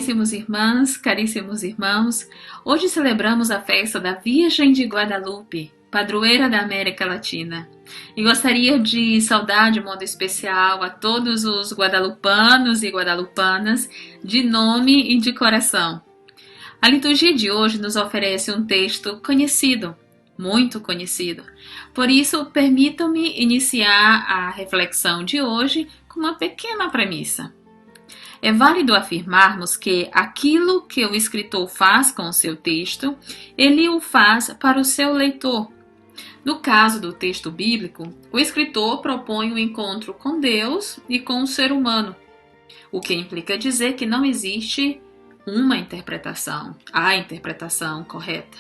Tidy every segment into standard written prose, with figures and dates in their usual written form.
Caríssimos irmãs, caríssimos irmãos, hoje celebramos a festa da Virgem de Guadalupe, padroeira da América Latina. E gostaria de saudar de modo especial a todos os guadalupanos e guadalupanas, de nome e de coração. A liturgia de hoje nos oferece um texto conhecido, muito conhecido. Por isso, permitam-me iniciar a reflexão de hoje com uma pequena premissa. É válido afirmarmos que aquilo que o escritor faz com o seu texto, ele o faz para o seu leitor. No caso do texto bíblico, o escritor propõe um encontro com Deus e com o ser humano, o que implica dizer que não existe uma interpretação, a interpretação correta,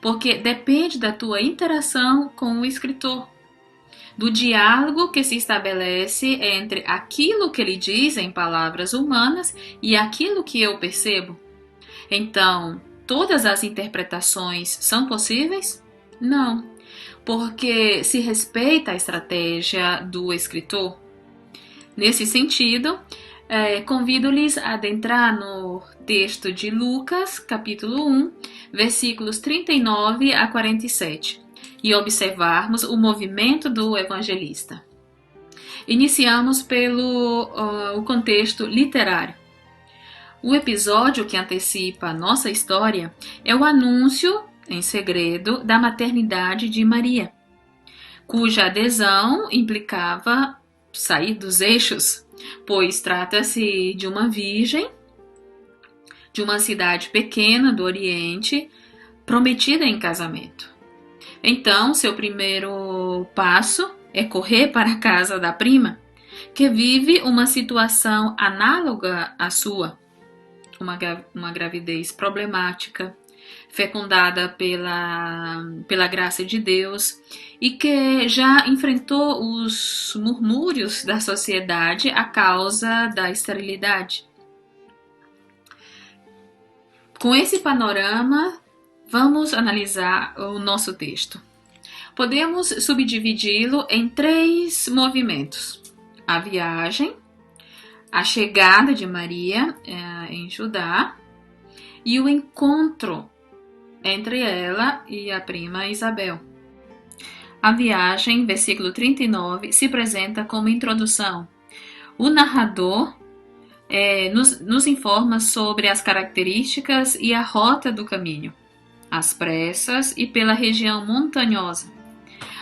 porque depende da tua interação com o escritor, do diálogo que se estabelece entre aquilo que ele diz em palavras humanas e aquilo que eu percebo. Então, todas as interpretações são possíveis? Não, porque se respeita a estratégia do escritor. Nesse sentido, convido-lhes a adentrar no texto de Lucas, capítulo 1, versículos 39 a 47. E observarmos o movimento do evangelista. Iniciamos pelo o contexto literário. O episódio que antecipa a nossa história é o anúncio, em segredo, da maternidade de Maria, cuja adesão implicava sair dos eixos, pois trata-se de uma virgem, de uma cidade pequena do Oriente, prometida em casamento. Então, seu primeiro passo é correr para a casa da prima, que vive uma situação análoga à sua, uma gravidez problemática, fecundada pela graça de Deus e que já enfrentou os murmúrios da sociedade a causa da esterilidade. Com esse panorama, vamos analisar o nosso texto. Podemos subdividi-lo em 3 movimentos: a viagem, a chegada de Maria em Judá e o encontro entre ela e a prima Isabel. A viagem, versículo 39, se apresenta como introdução. O narrador nos informa sobre as características e a rota do caminho, às pressas e pela região montanhosa.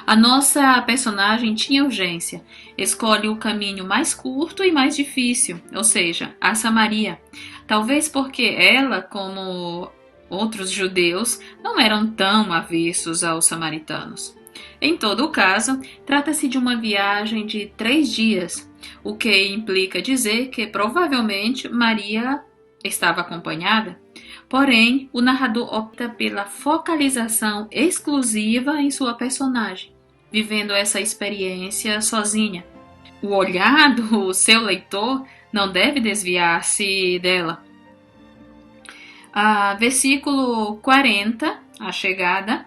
A nossa personagem tinha urgência, escolhe o caminho mais curto e mais difícil, ou seja, a Samaria, talvez porque ela, como outros judeus, não eram tão avessos aos samaritanos. Em todo o caso, trata-se de uma viagem de 3 dias, o que implica dizer que provavelmente Maria estava acompanhada. Porém, o narrador opta pela focalização exclusiva em sua personagem, vivendo essa experiência sozinha. O olhar do seu leitor não deve desviar-se dela. Versículo 40, a chegada.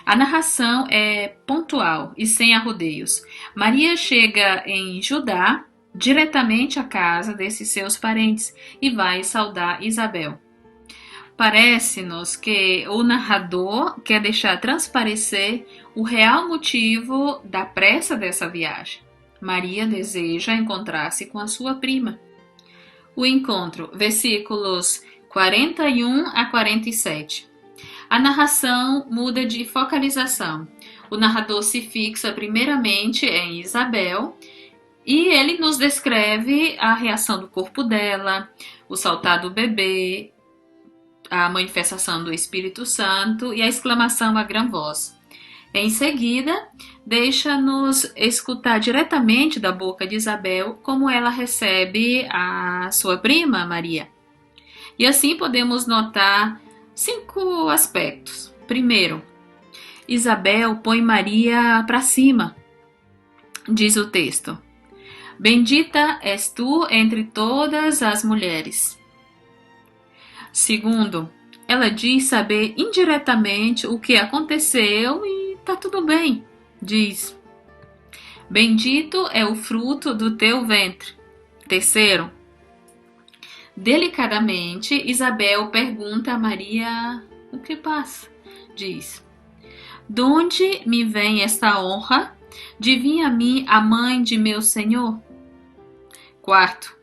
A narração é pontual e sem arrodeios. Maria chega em Judá, diretamente à casa desses seus parentes, e vai saudar Isabel. Parece-nos que o narrador quer deixar transparecer o real motivo da pressa dessa viagem. Maria deseja encontrar-se com a sua prima. O encontro, versículos 41 a 47. A narração muda de focalização. O narrador se fixa primeiramente em Isabel e ele nos descreve a reação do corpo dela, o saltar do bebê, a manifestação do Espírito Santo e a exclamação a grande voz. Em seguida, deixa-nos escutar diretamente da boca de Isabel como ela recebe a sua prima, Maria. E assim podemos notar 5 aspectos. Primeiro, Isabel põe Maria para cima, diz o texto. Bendita és tu entre todas as mulheres. Segundo, ela diz saber indiretamente o que aconteceu e tá tudo bem. Diz, bendito é o fruto do teu ventre. Terceiro, Delicadamente, Isabel pergunta a Maria o que passa. Diz: "Donde me vem esta honra de vir a mim a mãe de meu senhor?" Quarto,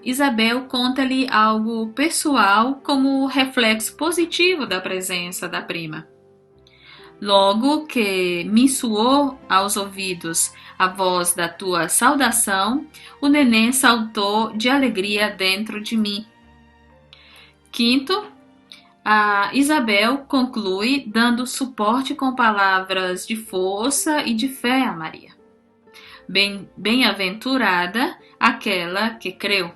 Isabel conta-lhe algo pessoal como reflexo positivo da presença da prima. Logo que me soou aos ouvidos a voz da tua saudação, o neném saltou de alegria dentro de mim. Quinto, a Isabel conclui dando suporte com palavras de força e de fé a Maria. Bem-aventurada aquela que creu.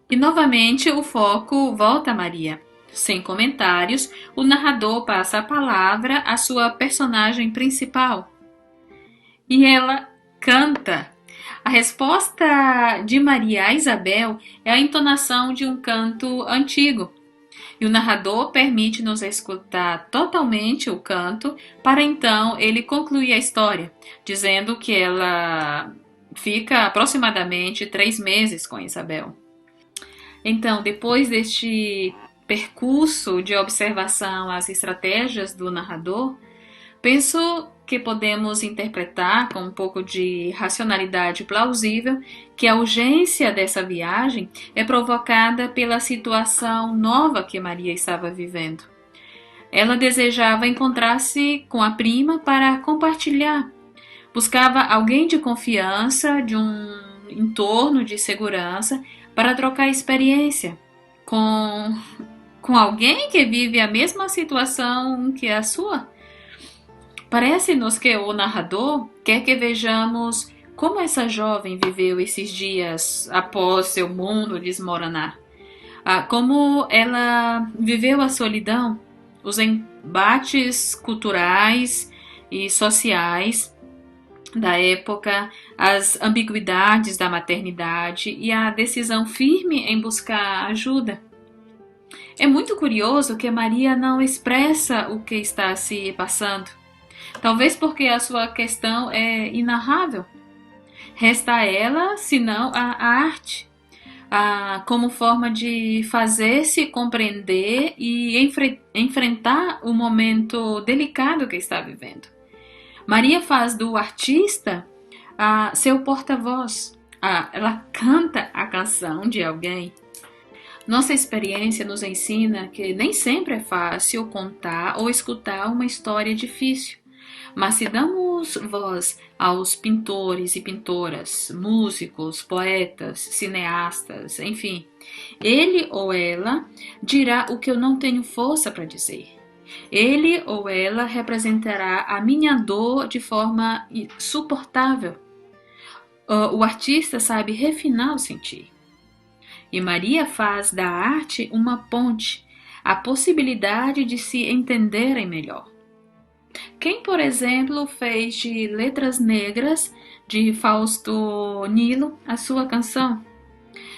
E novamente o foco volta a Maria. Sem comentários, o narrador passa a palavra à sua personagem principal. E ela canta. A resposta de Maria a Isabel é a entonação de um canto antigo. E o narrador permite-nos escutar totalmente o canto, para então ele concluir a história, dizendo que ela fica aproximadamente 3 meses com Isabel. Então, depois deste percurso de observação às estratégias do narrador, penso que podemos interpretar com um pouco de racionalidade plausível que a urgência dessa viagem é provocada pela situação nova que Maria estava vivendo. Ela desejava encontrar-se com a prima para compartilhar. Buscava alguém de confiança, de um entorno de segurança, para trocar experiência com alguém que vive a mesma situação que a sua. Parece-nos que o narrador quer que vejamos como essa jovem viveu esses dias após seu mundo desmoronar. Como ela viveu a solidão, os embates culturais e sociais da época, as ambiguidades da maternidade e a decisão firme em buscar ajuda. É muito curioso que Maria não expressa o que está se passando. Talvez porque a sua questão é inarrável. Resta a ela, senão a arte, como forma de fazer-se compreender e enfrentar o momento delicado que está vivendo. Maria faz do artista seu porta-voz. Ela canta a canção de alguém. Nossa experiência nos ensina que nem sempre é fácil contar ou escutar uma história difícil. Mas se damos voz aos pintores e pintoras, músicos, poetas, cineastas, enfim, ele ou ela dirá o que eu não tenho força para dizer. Ele ou ela representará a minha dor de forma suportável. O artista sabe refinar o sentir. E Maria faz da arte uma ponte, a possibilidade de se entenderem melhor. Quem, por exemplo, fez de Letras Negras, de Fausto Nilo, a sua canção?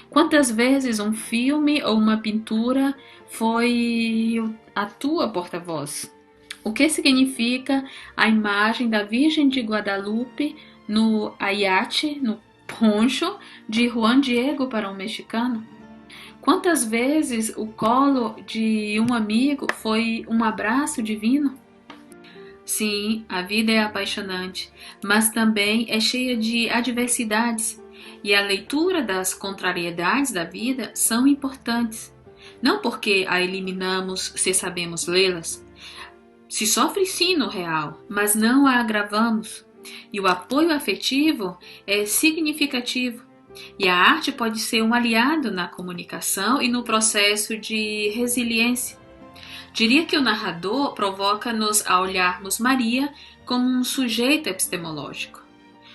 Quantas vezes um filme ou uma pintura foi a tua porta-voz? O que significa a imagem da Virgem de Guadalupe no ayate, no poncho de Juan Diego para um mexicano? Quantas vezes o colo de um amigo foi um abraço divino? Sim, a vida é apaixonante, mas também é cheia de adversidades, e a leitura das contrariedades da vida são importantes. Não porque a eliminamos se sabemos lê-las. Se sofre sim no real, mas não a agravamos. E o apoio afetivo é significativo. E a arte pode ser um aliado na comunicação e no processo de resiliência. Diria que o narrador provoca-nos a olharmos Maria como um sujeito epistemológico.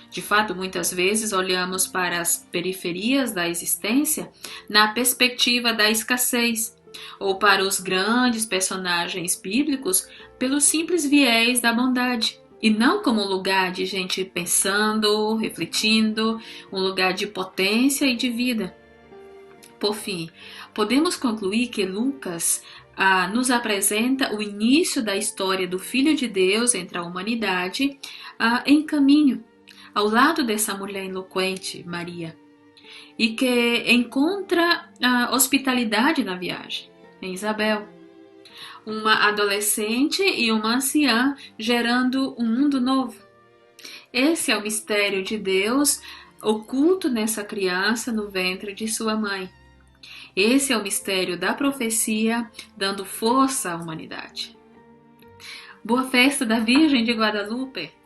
De fato, muitas vezes olhamos para as periferias da existência na perspectiva da escassez, ou para os grandes personagens bíblicos pelo simples viés da bondade, e não como um lugar de gente pensando, refletindo, um lugar de potência e de vida. Por fim, podemos concluir que Lucas nos apresenta o início da história do Filho de Deus entre a humanidade em caminho, ao lado dessa mulher eloquente, Maria. e que encontra a hospitalidade na viagem, em Isabel. Uma adolescente e uma anciã gerando um mundo novo. Esse é o mistério de Deus oculto nessa criança no ventre de sua mãe. Esse é o mistério da profecia dando força à humanidade. Boa festa da Virgem de Guadalupe!